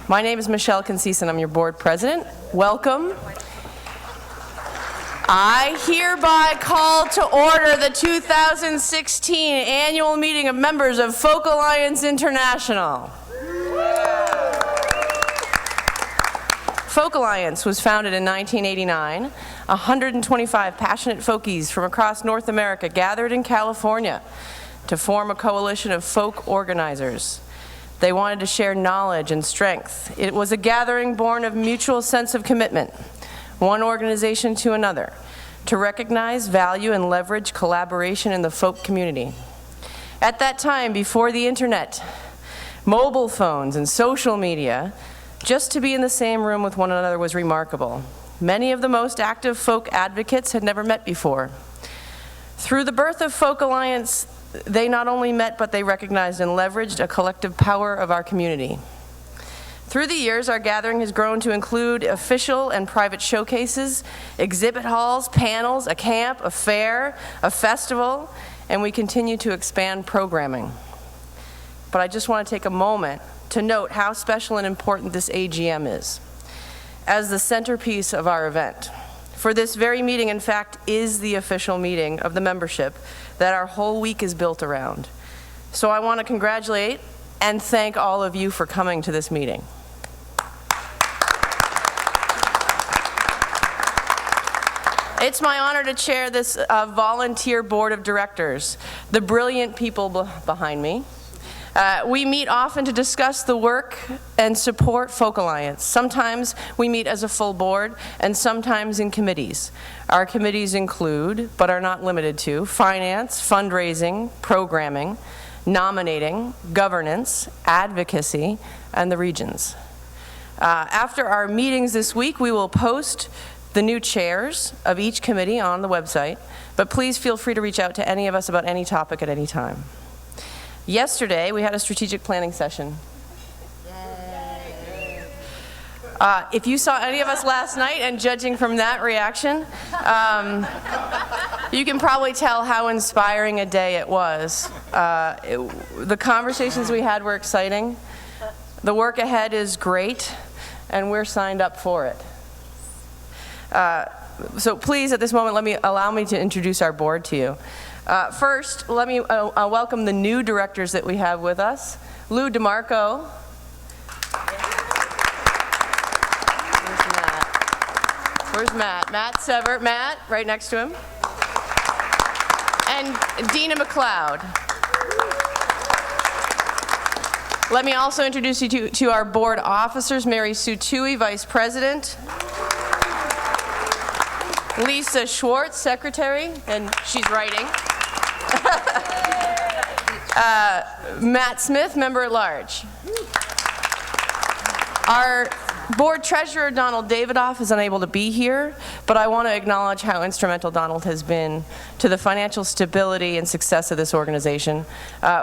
My name is Michelle Conceição. I'm your board president. Welcome. I hereby call to order the 2016 annual meeting of members of Folk Alliance International. Folk Alliance was founded in 1989. 125 passionate folkies from across North America gathered in California to form a coalition of folk organizers. They wanted to share knowledge and strength. It was a gathering born of mutual sense of commitment, one organization to another, to recognize, value, and leverage collaboration in the folk community. At that time, before the internet, mobile phones, and social media, just to be in the same room with one another was remarkable. Many of the most active folk advocates had never met before. Through the birth of Folk Alliance, they not only met, but they recognized and leveraged a collective power of our community. Through the years, our gathering has grown to include official and private showcases, exhibit halls, panels, a camp, a fair, a festival, and we continue to expand programming. But I just want to take a moment to note how special and important this AGM is as the centerpiece of our event. For this very meeting, in fact, is the official meeting of the membership that our whole week is built around. So I want to congratulate and thank all of you for coming to this meeting. It's my honor to chair this volunteer board of directors, the brilliant people behind me. We meet often to discuss the work and support Folk Alliance. Sometimes we meet as a full board, and sometimes in committees. Our committees include, but are not limited to, finance, fundraising, programming, nominating, governance, advocacy, and the regions. After our meetings this week, we will post the new chairs of each committee on the website, but please feel free to reach out to any of us about any topic at any time. Yesterday, we had a strategic planning session. If you saw any of us last night, and judging from that reaction, you can probably tell how inspiring a day it was. The conversations we had were exciting. The work ahead is great, and we're signed up for it. So please, at this moment, allow me to introduce our board to you. First, let me welcome the new directors that we have with us. Lou DeMarco. Where's Matt? Matt Sever. Matt, right next to him. And Dina McLeod. Let me also introduce you to our board officers. Mary Sue Toohey, Vice President. Lisa Schwartz, Secretary, and she's writing. Matt Smith, Member at Large. Our board treasurer, Donald Davidoff, is unable to be here, but I want to acknowledge how instrumental Donald has been to the financial stability and success of this organization,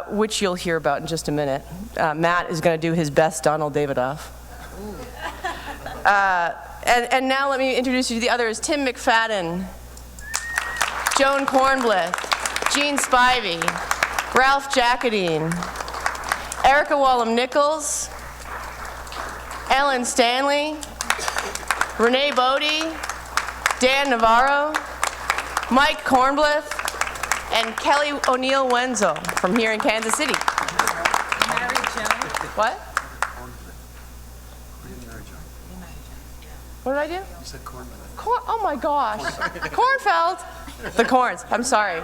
which you'll hear about in just a minute. Matt is going to do his best Donald Davidoff. And now let me introduce you to the others. Tim McFadden, Joan Kornblith, Jean Spivey, Ralph Jackadine, Erica Wallum-Nichols, Ellen Stanley, Renee Bodie, Dan Navarro, Mike Kornblith, and Kelly O'Neill Wenzel from here in Kansas City. Mary Joan. What? What did I do? You said Kornfeld. Oh my gosh. Kornfeld. The Korns. I'm sorry.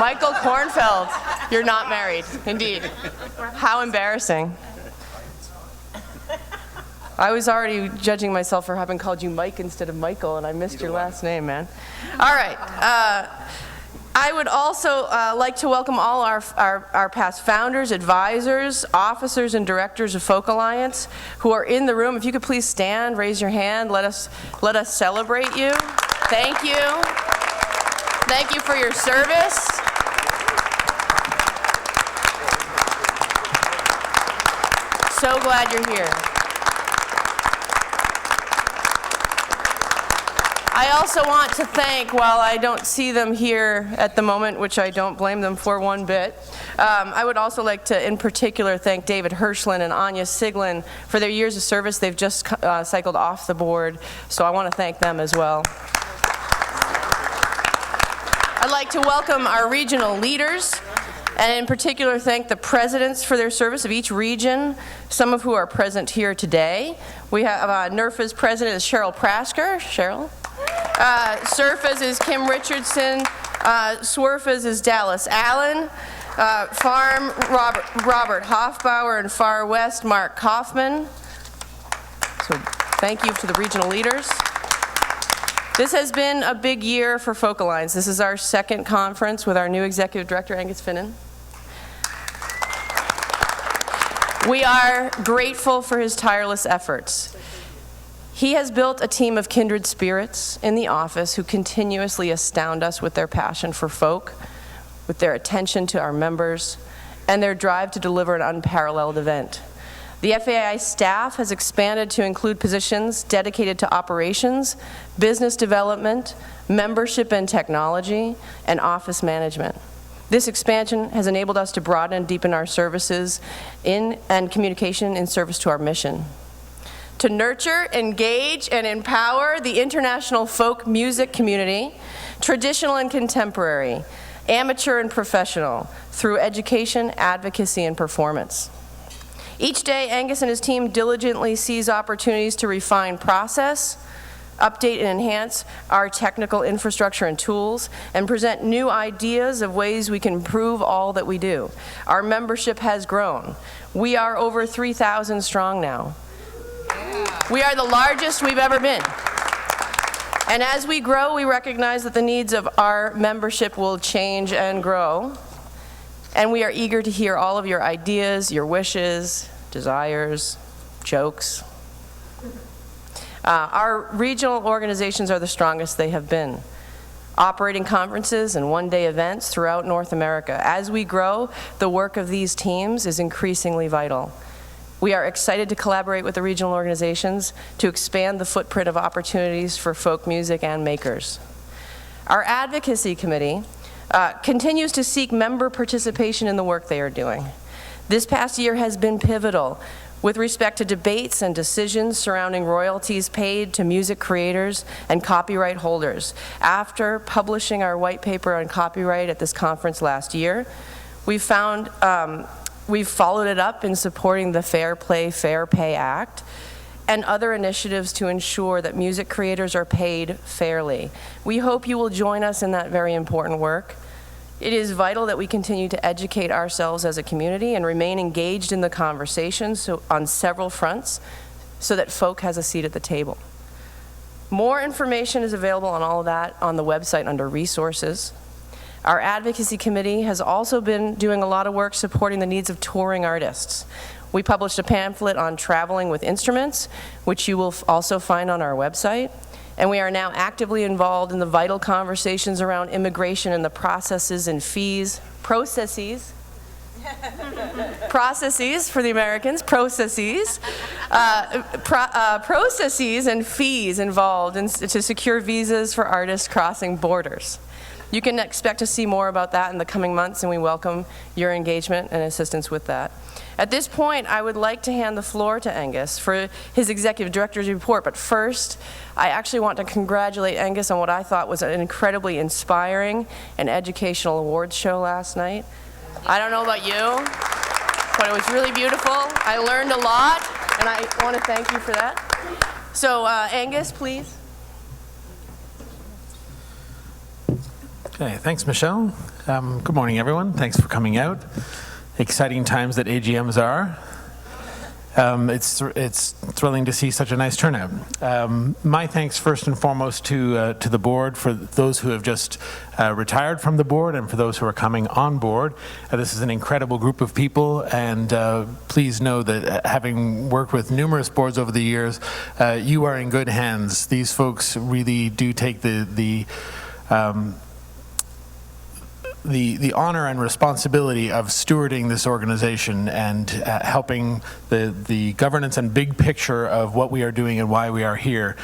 Michael Kornfeld. You're not married. Indeed. How embarrassing. I was already judging myself for having called you Mike instead of Michael, and I missed your last name, man. All right. I would also like to welcome all our past founders, advisors, officers, and directors of Folk Alliance who are in the room. If you could please stand, raise your hand, let us celebrate you. Thank you. Thank you for your service. So glad you're here. I also want to thank, while I don't see them here at the moment, which I don't blame them for one bit, I would also like to, in particular, thank David Hirschlin and Anya Siglin for their years of service. They've just cycled off the board, so I want to thank them as well. I'd like to welcome our regional leaders, and in particular thank the presidents for their service of each region, some of who are present here today. We have NERFA's president is Cheryl Prasker. Cheryl. SERFA's is Kim Richardson. SWERFA's is Dallas Allen. FARM, Robert Hoffbauer, and Far West, Mark Kaufman. So thank you to the regional leaders. This has been a big year for Folk Alliance. This is our second conference with our new executive director, Angus Finnan. We are grateful for his tireless efforts. He has built a team of kindred spirits in the office who continuously astound us with their passion for folk, with their attention to our members, and their drive to deliver an unparalleled event. The FAI staff has expanded to include positions dedicated to operations, business development, membership and technology, and office management. This expansion has enabled us to broaden and deepen our services and communication in service to our mission. To nurture, engage, and empower the international folk music community, traditional and contemporary, amateur and professional, through education, advocacy, and performance. Each day, Angus and his team diligently seize opportunities to refine process, update and enhance our technical infrastructure and tools, and present new ideas of ways we can improve all that we do. Our membership has grown. We are over 3,000 strong now. We are the largest we've ever been. And as we grow, we recognize that the needs of our membership will change and grow. And we are eager to hear all of your ideas, your wishes, desires, jokes. Our regional organizations are the strongest they have been, operating conferences and one-day events throughout North America. As we grow, the work of these teams is increasingly vital. We are excited to collaborate with the regional organizations to expand the footprint of opportunities for folk music and makers. Our advocacy committee continues to seek member participation in the work they are doing. This past year has been pivotal with respect to debates and decisions surrounding royalties paid to music creators and copyright holders. After publishing our white paper on copyright at this conference last year, we've followed it up in supporting the Fair Play, Fair Pay Act and other initiatives to ensure that music creators are paid fairly. We hope you will join us in that very important work. It is vital that we continue to educate ourselves as a community and remain engaged in the conversations on several fronts so that folk has a seat at the table. More information is available on all of that on the website under resources. Our advocacy committee has also been doing a lot of work supporting the needs of touring artists. We published a pamphlet on traveling with instruments, which you will also find on our website. And we are now actively involved in the vital conversations around immigration and the processes and fees, processes for the Americans, processes and fees involved to secure visas for artists crossing borders. You can expect to see more about that in the coming months, and we welcome your engagement and assistance with that. At this point, I would like to hand the floor to Angus for his executive director's report, but first, I actually want to congratulate Angus on what I thought was an incredibly inspiring and educational awards show last night. I don't know about you, but it was really beautiful. I learned a lot, and I want to thank you for that. So, Angus, please. Okay, thanks, Michelle. Good morning, everyone. Thanks for coming out. Exciting times that AGMs are. It's thrilling to see such a nice turnout. My thanks first and foremost to the board, for those who have just retired from the board and for those who are coming on board. This is an incredible group of people, and please know that having worked with numerous boards over the years, you are in good hands. These folks really do take the the honor and responsibility of stewarding this organization and helping the governance and big picture of what we are doing and why we are here.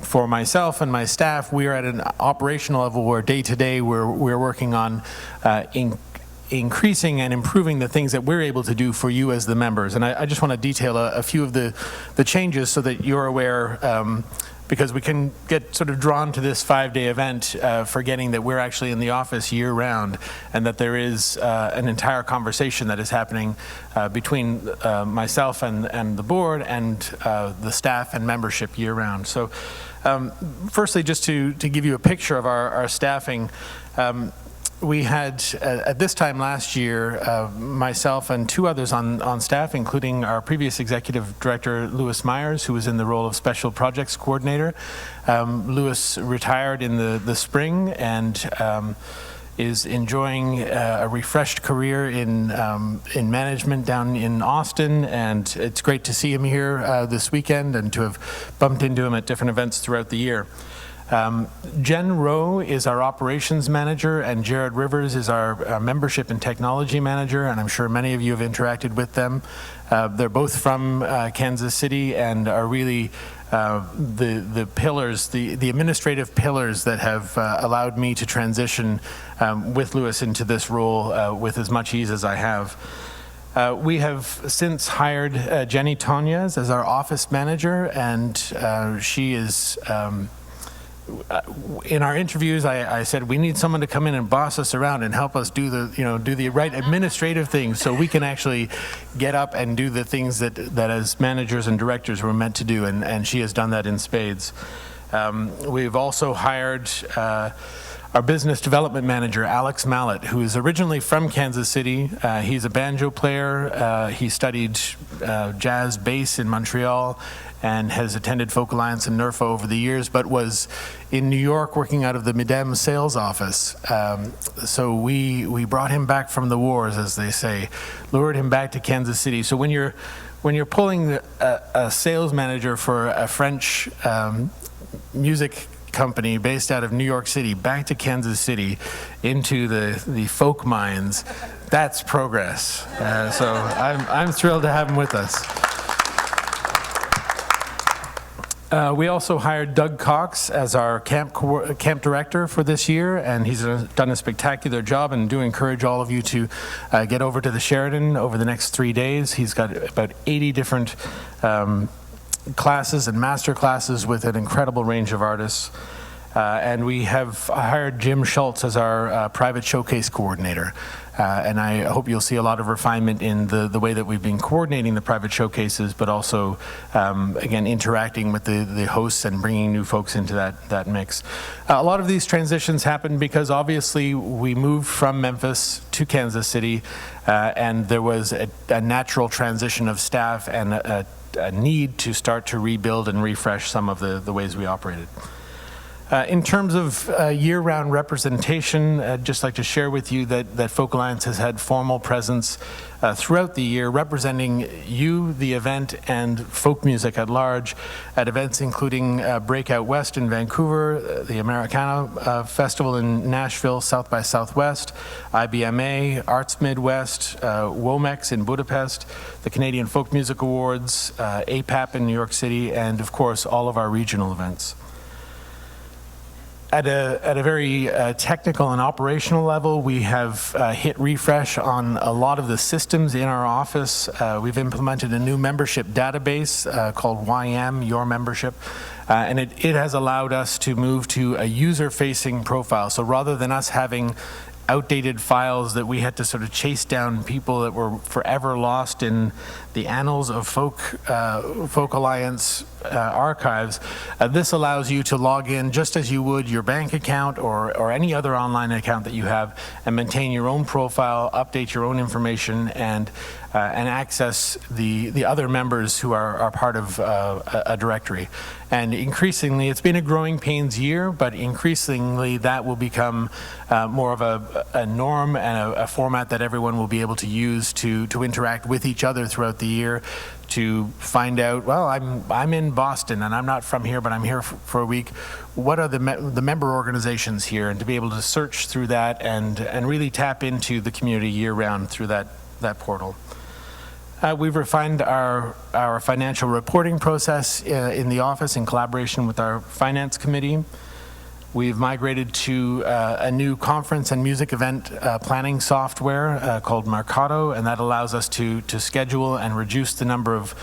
For myself and my staff, we are at an operational level where day to day we're working on increasing and improving the things that we're able to do for you as the members. And I just want to detail a few of the changes so that you're aware, because we can get sort of drawn to this 5-day event forgetting that we're actually in the office year-round, and that there is an entire conversation that is happening between myself and the board and the staff and membership year-round. So firstly, just to give you a picture of our staffing, we had, at this time last year, myself and 2 others on staff, including our previous executive director, Louis Myers, who was in the role of special projects coordinator. Louis retired in the spring and is enjoying a refreshed career in management down in Austin, and it's great to see him here this weekend and to have bumped into him at different events throughout the year. Jen Rowe is our operations manager, and Jared Rivers is our membership and technology manager, and I'm sure many of you have interacted with them. They're both from Kansas City and are really the pillars, the administrative pillars that have allowed me to transition with Louis into this role with as much ease as I have. We have since hired Jenny Tonyas as our office manager, and she is in our interviews, I said we need someone to come in and boss us around and help us do the right administrative things, so we can actually get up and do the things that as managers and directors we're meant to do, and she has done that in spades. We've also hired our business development manager, Alex Mallett, who is originally from Kansas City. He's a banjo player. He studied jazz bass in Montreal and has attended Folk Alliance and NERFA over the years, but was in New York working out of the Midem sales office. So we brought him back from the wars, as they say, lured him back to Kansas City. So when you're pulling a sales manager for a French music company based out of New York City back to Kansas City into the folk mines, that's progress. So I'm thrilled to have him with us. We also hired Doug Cox as our camp director for this year, and he's done a spectacular job, and do encourage all of you to get over to the Sheridan over the next 3 days. He's got about 80 different classes and master classes with an incredible range of artists. And we have hired Jim Schultz as our private showcase coordinator. And I hope you'll see a lot of refinement in the way that we've been coordinating the private showcases, but also, again, interacting with the hosts and bringing new folks into that mix. A lot of these transitions happen because obviously we moved from Memphis to Kansas City, and there was a natural transition of staff and a need to start to rebuild and refresh some of the ways we operated. In terms of year-round representation, I'd just like to share with you that Folk Alliance has had formal presence throughout the year, representing you, the event, and folk music at large at events including Breakout West in Vancouver, the Americana Festival in Nashville, South by Southwest, IBMA, Arts Midwest, WOMEX in Budapest, the Canadian Folk Music Awards, APAP in New York City, and of course all of our regional events. At a very technical and operational level, we have hit refresh on a lot of the systems in our office. We've implemented a new membership database called YM, Your Membership, and it has allowed us to move to a user-facing profile. So rather than us having outdated files that we had to sort of chase down people that were forever lost in the annals of Folk Alliance archives, this allows you to log in just as you would your bank account or any other online account that you have, and maintain your own profile, update your own information, and and access the other members who are part of a directory. And increasingly, it's been a growing pains year, but increasingly that will become more of a norm and a format that everyone will be able to use to interact with each other throughout the year, to find out, well, I'm in Boston and I'm not from here, but I'm here for a week. What are the member organizations here? And to be able to search through that and really tap into the community year-round through that portal. We've refined our financial reporting process in the office in collaboration with our finance committee. We've migrated to a new conference and music event planning software called Mercado, and that allows us to schedule and reduce the number of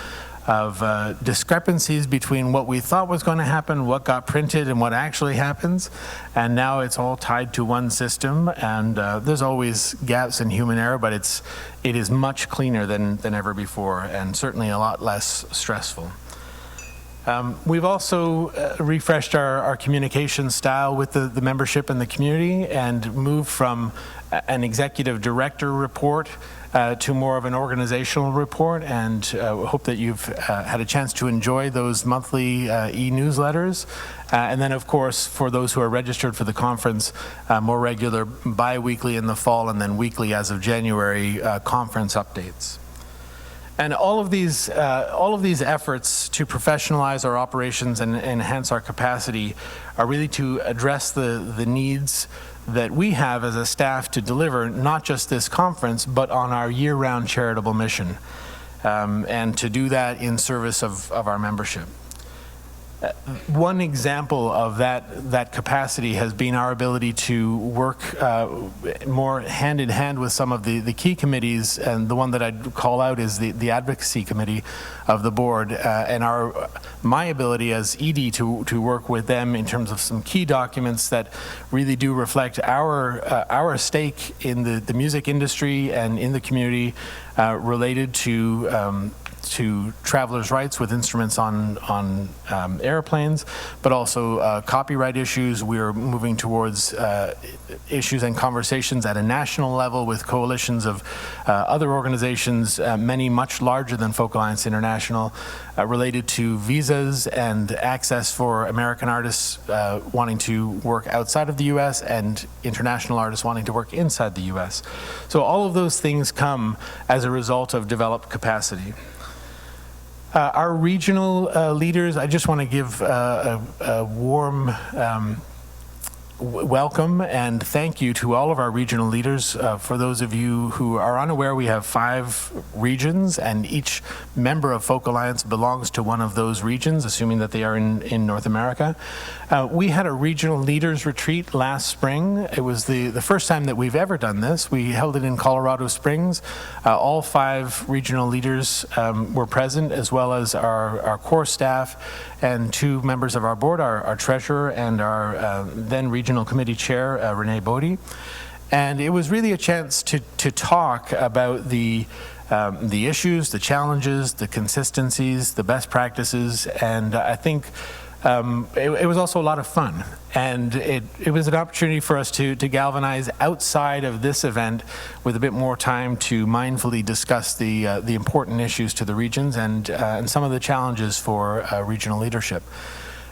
discrepancies between what we thought was going to happen, what got printed, and what actually happens. And now it's all tied to one system, and there's always gaps in human error, but it is much cleaner than ever before, and certainly a lot less stressful. We've also refreshed our communication style with the membership and the community, and moved from an executive director report to more of an organizational report, and hope that you've had a chance to enjoy those monthly e-newsletters. And then, of course, for those who are registered for the conference, more regular bi-weekly in the fall, and then weekly as of January conference updates. And all of these efforts to professionalize our operations and enhance our capacity are really to address the needs that we have as a staff to deliver not just this conference, but on our year-round charitable mission, and to do that in service of our membership. One example of that capacity has been our ability to work more hand in hand with some of the key committees, and the one that I'd call out is the advocacy committee of the board, and my ability as ED to work with them in terms of some key documents that really do reflect our stake in the music industry and in the community related to travelers' rights with instruments on airplanes, but also copyright issues. We're moving towards issues and conversations at a national level with coalitions of other organizations, many much larger than Folk Alliance International, related to visas and access for American artists wanting to work outside of the U.S. and international artists wanting to work inside the U.S. So all of those things come as a result of developed capacity. Our regional leaders, I just want to give a warm welcome and thank you to all of our regional leaders. For those of you who are unaware, we have 5 regions, and each member of Folk Alliance belongs to one of those regions, assuming that they are in North America. We had a regional leaders retreat last spring. It was the first time that we've ever done this. We held it in Colorado Springs. All 5 regional leaders were present, as well as our core staff and 2 members of our board, our treasurer and our then regional committee chair, Renee Bodie. And it was really a chance to talk about the issues, the challenges, the consistencies, the best practices, and I think it was also a lot of fun. And it was an opportunity for us to galvanize outside of this event with a bit more time to mindfully discuss the important issues to the regions and some of the challenges for regional leadership.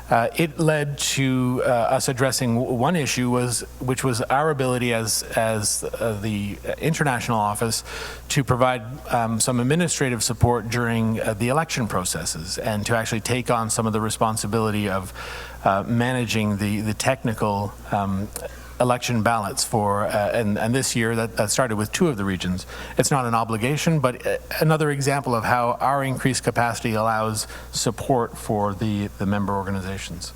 It led to us addressing one issue, which was our ability as the international office to provide some administrative support during the election processes, and to actually take on some of the responsibility of managing the technical election ballots for, and this year that started with 2 of the regions. It's not an obligation, but another example of how our increased capacity allows support for the member organizations.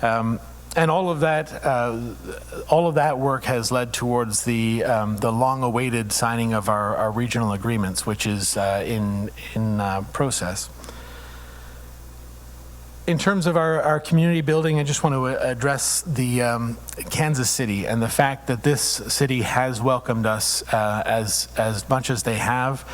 And all of that work has led towards the long-awaited signing of our regional agreements, which is in process. In terms of our community building, I just want to address the Kansas City and the fact that this city has welcomed us as much as they have.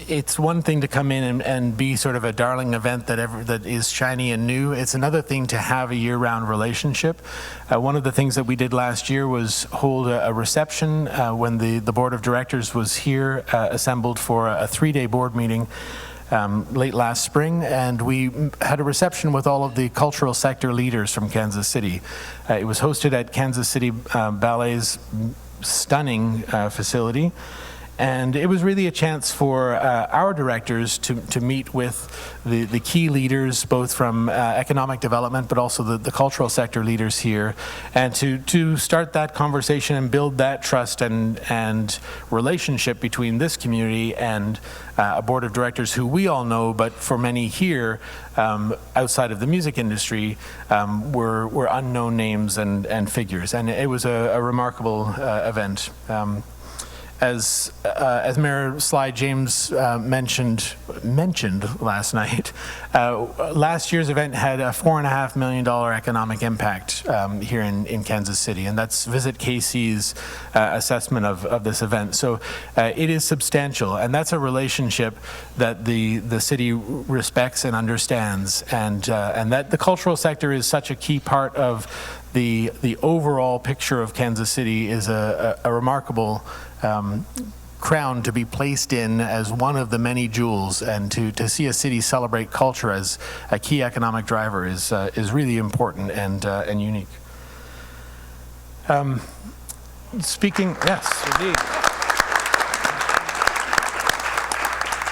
it's one thing to come in and be sort of a darling event that is shiny and new. It's another thing to have a year-round relationship. One of the things that we did last year was hold a reception when the board of directors was here, assembled for a 3-day board meeting late last spring, and we had a reception with all of the cultural sector leaders from Kansas City. It was hosted at Kansas City Ballet's stunning facility. And it was really a chance for our directors to meet with the key leaders, both from economic development, but also the cultural sector leaders here, and to start that conversation and build that trust and relationship between this community and a board of directors who we all know, but for many here outside of the music industry, were unknown names and figures. And it was a remarkable event. As Mayor Sly James mentioned last night, last year's event had a $4.5 million economic impact here in Kansas City, and that's Visit KC's assessment of this event. So it is substantial, and that's a relationship that the city respects and understands, and that the cultural sector is such a key part of the overall picture of Kansas City is a remarkable crown to be placed in as one of the many jewels, and to see a city celebrate culture as a key economic driver is really important and unique. Speaking, yes, indeed.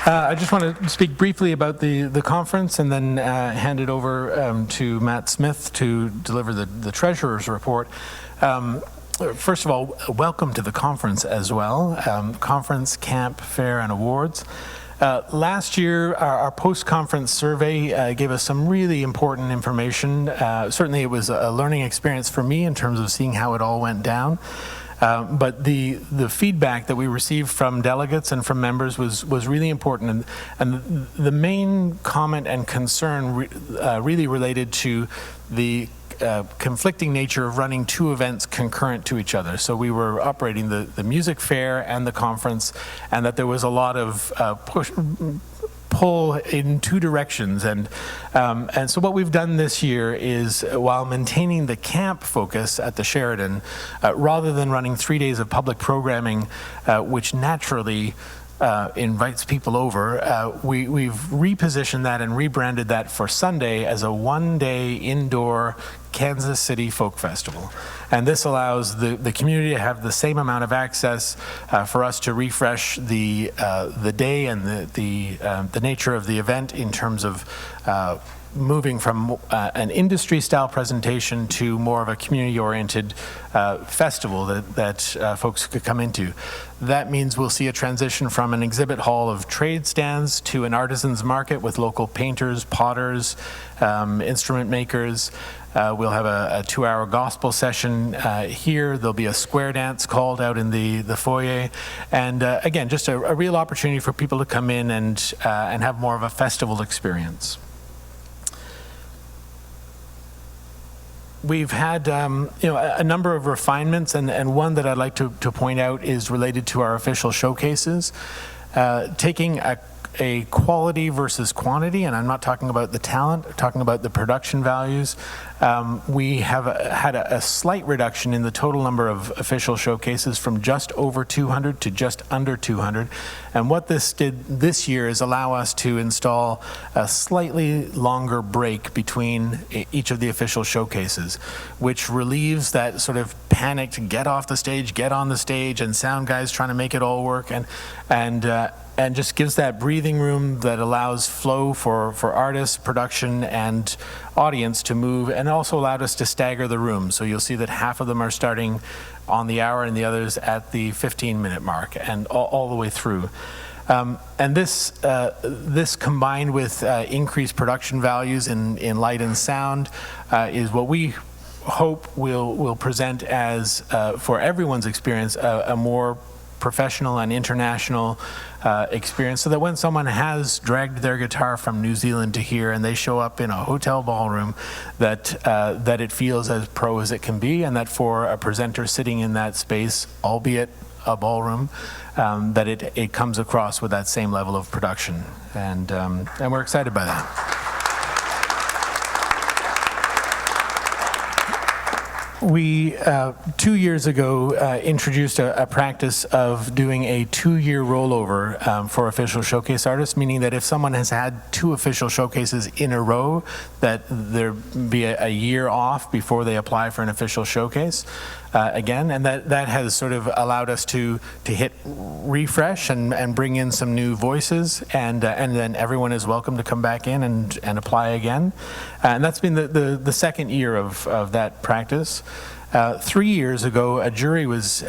I just want to speak briefly about the conference and then hand it over to Matt Smith to deliver the treasurer's report. First of all, welcome to the conference as well. Conference, camp, fair, and awards. Last year, our post-conference survey gave us some really important information. Certainly it was a learning experience for me in terms of seeing how it all went down. But the feedback that we received from delegates and from members was really important, and the main comment and concern really related to the conflicting nature of running two events concurrent to each other. So we were operating the music fair and the conference, and that there was a lot of pull in two directions, and so what we've done this year is, while maintaining the camp focus at the Sheridan, rather than running 3 days of public programming, which naturally invites people over, we've repositioned that and rebranded that for Sunday as a 1-day indoor Kansas City Folk Festival. And this allows the community to have the same amount of access for us to refresh the day and the nature of the event in terms of moving from an industry-style presentation to more of a community-oriented festival that folks could come into. That means we'll see a transition from an exhibit hall of trade stands to an artisans market with local painters, potters, instrument makers. We'll have a 2-hour gospel session here. There'll be a square dance called out in the foyer. And again, just a real opportunity for people to come in and have more of a festival experience. We've had a number of refinements, and one that I'd like to point out is related to our official showcases. Taking a quality versus quantity, and I'm not talking about the talent, I'm talking about the production values. We have had a slight reduction in the total number of official showcases from just over 200 to just under 200. And what this did this year is allow us to install a slightly longer break between each of the official showcases, which relieves that sort of panicked get off the stage, get on the stage, and sound guys trying to make it all work, and just gives that breathing room that allows flow for artists, production, and audience to move, and also allowed us to stagger the room. So you'll see that half of them are starting on the hour and the others at the 15-minute mark, and all the way through. And this combined with increased production values in light and sound is what we hope will present as, for everyone's experience, a more professional and international experience, so that when someone has dragged their guitar from New Zealand to here and they show up in a hotel ballroom, that it feels as pro as it can be, and that for a presenter sitting in that space, albeit a ballroom, that it comes across with that same level of production. And we're excited by that. We, 2 years ago, introduced a practice of doing a 2-year rollover for official showcase artists, meaning that if someone has had 2 official showcases in a row, that there be a year off before they apply for an official showcase again. And that has sort of allowed us to hit refresh and bring in some new voices, and then everyone is welcome to come back in and apply again. And that's been the second year of that practice. 3 years ago, a jury was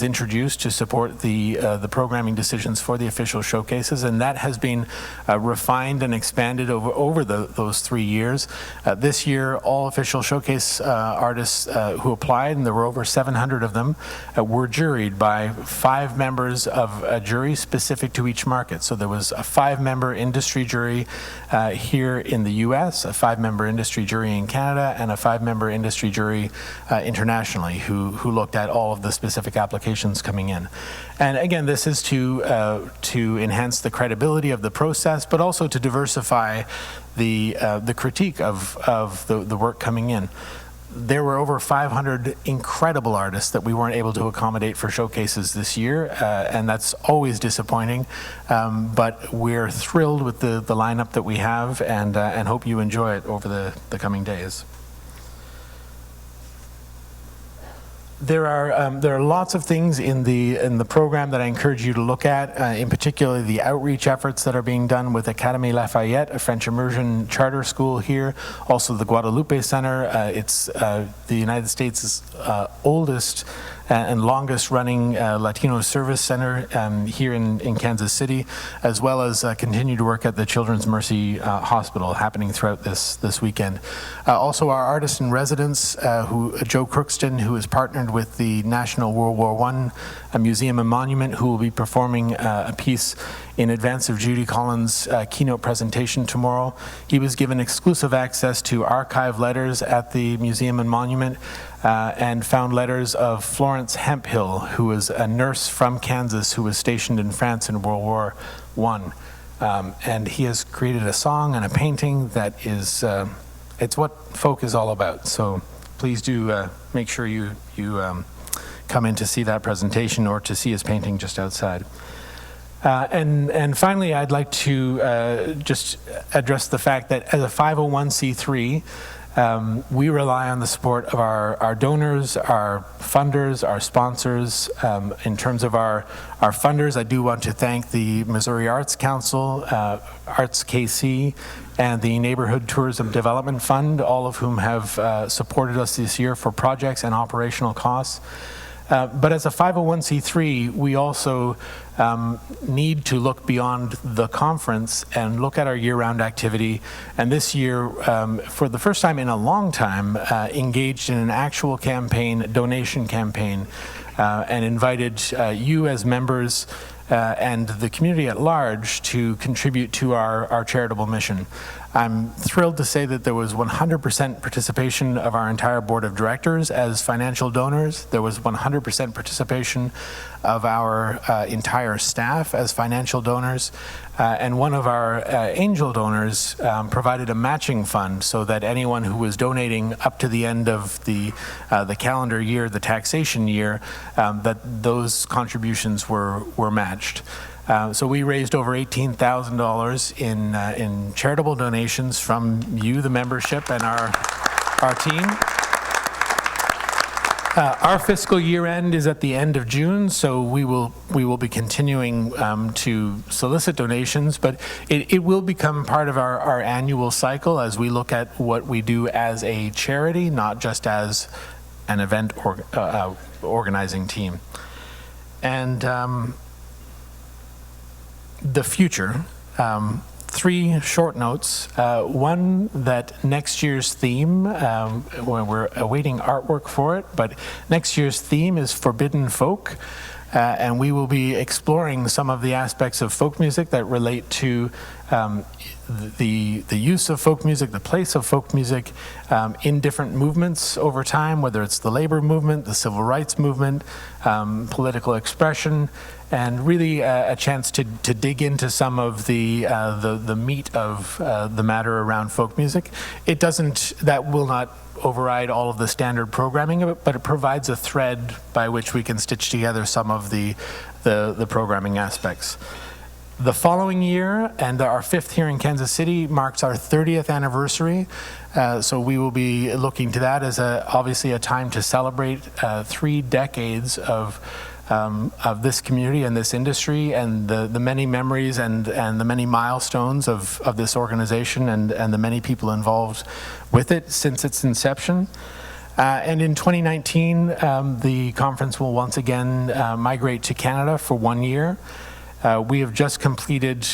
introduced to support the programming decisions for the official showcases, and that has been refined and expanded over those 3 years. This year, all official showcase artists who applied, and there were over 700 of them, were juried by 5 members of a jury specific to each market. So there was a 5-member industry jury here in the US, a 5-member industry jury in Canada, and a 5-member industry jury internationally, who looked at all of the specific applications coming in. And again, this is to enhance the credibility of the process, but also to diversify the critique of the work coming in. There were over 500 incredible artists that we weren't able to accommodate for showcases this year, and that's always disappointing. But we're thrilled with the lineup that we have, and hope you enjoy it over the coming days. There are lots of things in the program that I encourage you to look at, in particular the outreach efforts that are being done with Académie Lafayette, a French immersion charter school here, also the Guadalupe Center. It's the United States' oldest and longest running Latino service center here in Kansas City, as well as continue to work at the Children's Mercy Hospital happening throughout this weekend. Also our artist in residence, Joe Crookston, who is partnered with the National World War I Museum and Monument, who will be performing a piece in advance of Judy Collins' keynote presentation tomorrow. He was given exclusive access to archive letters at the Museum and Monument, and found letters of Florence Hemphill, who was a nurse from Kansas who was stationed in France in World War I. And he has created a song and a painting that is, it's what folk is all about. So please do make sure you come in to see that presentation or to see his painting just outside. And finally, I'd like to just address the fact that as a 501c3, we rely on the support of our donors, our funders, our sponsors. In terms of our funders, I do want to thank the Missouri Arts Council, Arts KC, and the Neighborhood Tourism Development Fund, all of whom have supported us this year for projects and operational costs. But as a 501c3, we also need to look beyond the conference and look at our year-round activity. And this year, for the first time in a long time, engaged in an actual campaign, donation campaign, and invited you as members and the community at large to contribute to our charitable mission. I'm thrilled to say that there was 100% participation of our entire board of directors as financial donors. There was 100% participation of our entire staff as financial donors. And one of our angel donors provided a matching fund so that anyone who was donating up to the end of the calendar year, the taxation year, that those contributions were matched. So we raised over $18,000 in charitable donations from you, the membership, and our team. Our fiscal year end is at the end of June, so we will be continuing to solicit donations, but it will become part of our annual cycle as we look at what we do as a charity, not just as an event organizing team. And the future, 3 short notes. One, that next year's theme, we're awaiting artwork for it, but next year's theme is Forbidden Folk. and we will be exploring some of the aspects of folk music that relate to the use of folk music, the place of folk music in different movements over time, whether it's the labor movement, the civil rights movement, political expression, and really a chance to dig into some of the meat of the matter around folk music. That will not override all of the standard programming of it, but it provides a thread by which we can stitch together some of the programming aspects. The following year, and our 5th year in Kansas City, marks our 30th anniversary. So we will be looking to that as obviously a time to celebrate 3 decades of this community and this industry, and the many memories and the many milestones of this organization and the many people involved with it since its inception. And in 2019, the conference will once again migrate to Canada for 1 year. We have just completed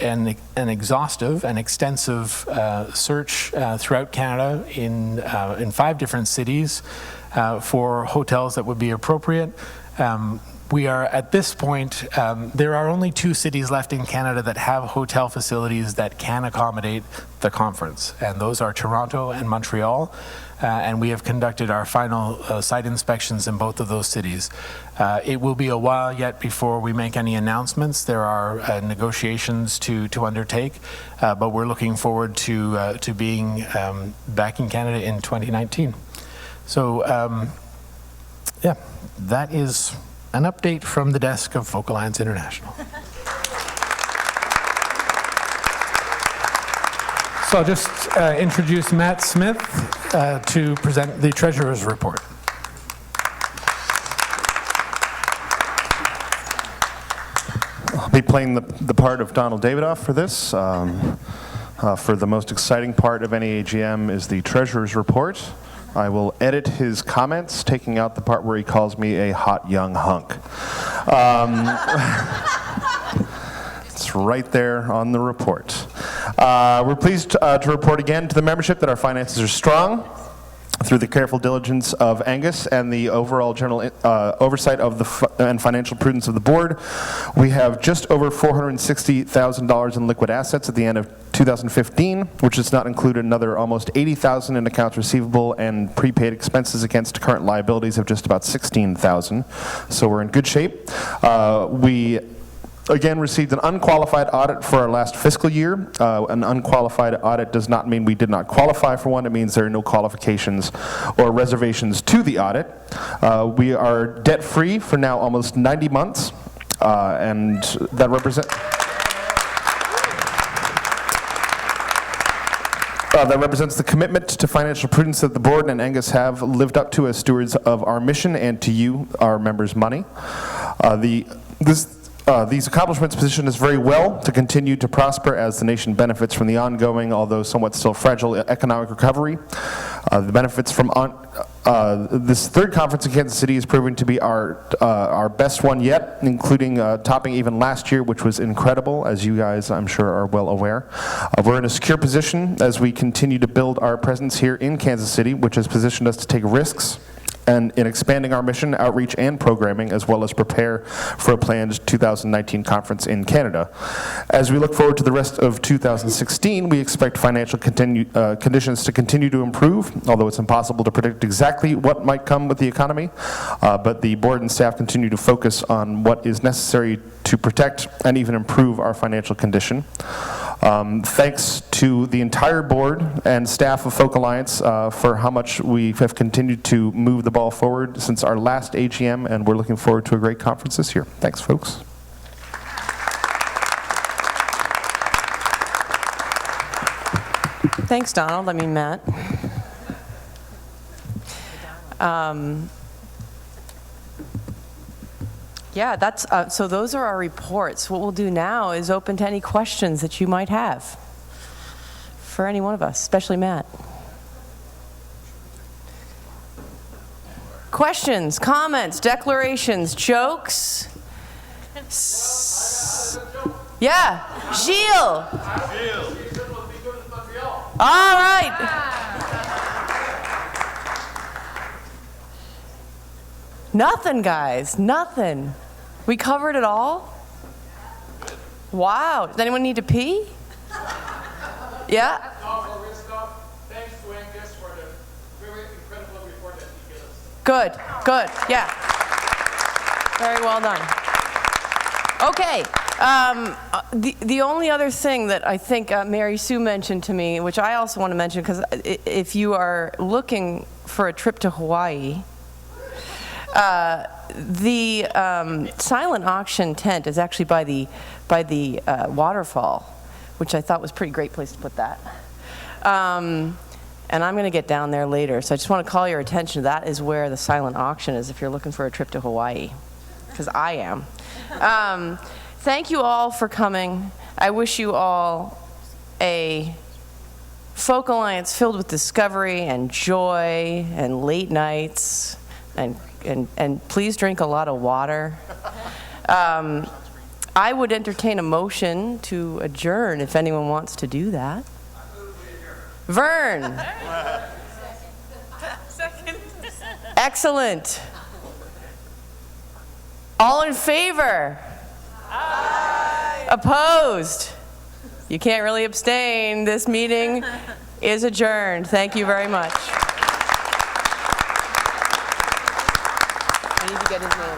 an exhaustive and extensive search throughout Canada in 5 different cities for hotels that would be appropriate. We are at this point, there are only 2 cities left in Canada that have hotel facilities that can accommodate the conference, and those are Toronto and Montreal. And we have conducted our final site inspections in both of those cities. It will be a while yet before we make any announcements. There are negotiations to undertake, but we're looking forward to being back in Canada in 2019. So, yeah, that is an update from the desk of Folk Alliance International. So I'll just introduce Matt Smith to present the Treasurer's Report. I'll be playing the part of Donald Davidoff for this. For the most exciting part of any AGM is the Treasurer's Report. I will edit his comments, taking out the part where he calls me a hot young hunk. It's right there on the report. We're pleased to report again to the membership that our finances are strong through the careful diligence of Angus and the overall general oversight of and financial prudence of the board. We have just over $460,000 in liquid assets at the end of 2015, which does not include another almost $80,000 in accounts receivable and prepaid expenses against current liabilities of just about $16,000. So we're in good shape. We again received an unqualified audit for our last fiscal year. An unqualified audit does not mean we did not qualify for one. It means there are no qualifications or reservations to the audit. We are debt-free for now almost 90 months, and that represents the commitment to financial prudence that the board and Angus have lived up to as stewards of our mission and to you, our members' money. These accomplishments position us very well to continue to prosper as the nation benefits from the ongoing, although somewhat still fragile, economic recovery. The benefits from this 3rd conference in Kansas City is proving to be our best one yet, including topping even last year, which was incredible, as you guys, I'm sure, are well aware. We're in a secure position as we continue to build our presence here in Kansas City, which has positioned us to take risks and in expanding our mission, outreach, and programming, as well as prepare for a planned 2019 conference in Canada. As we look forward to the rest of 2016, we expect financial conditions to continue to improve, although it's impossible to predict exactly what might come with the economy. But the board and staff continue to focus on what is necessary to protect and even improve our financial condition. Thanks to the entire board and staff of Folk Alliance for how much we have continued to move the ball forward since our last AGM, and we're looking forward to a great conference this year. Thanks, folks. Thanks, Donald. I mean, Matt. Yeah, that's so those are our reports. What we'll do now is open to any questions that you might have for any one of us, especially Matt. Questions, comments, declarations, jokes? Yeah, Gilles. All right. Nothing, guys, nothing. We covered it all? Wow. Does anyone need to pee? Yeah? Thanks to Angus for the very incredible report that he gave us. Good, good, yeah. Very well done. Okay, the only other thing that I think Mary Sue mentioned to me, which I also want to mention, because if you are looking for a trip to Hawaii, the silent auction tent is actually by the waterfall, which I thought was a pretty great place to put that. And I'm going to get down there later, so I just want to call your attention. That is where the silent auction is if you're looking for a trip to Hawaii, because I am. Thank you all for coming. I wish you all a Folk Alliance filled with discovery and joy and late nights, and please drink a lot of water. I would entertain a motion to adjourn if anyone wants to do that. Vern. Second. Excellent. All in favor? Aye. Opposed? You can't really abstain. This meeting is adjourned. Thank you very much. I need to get his name.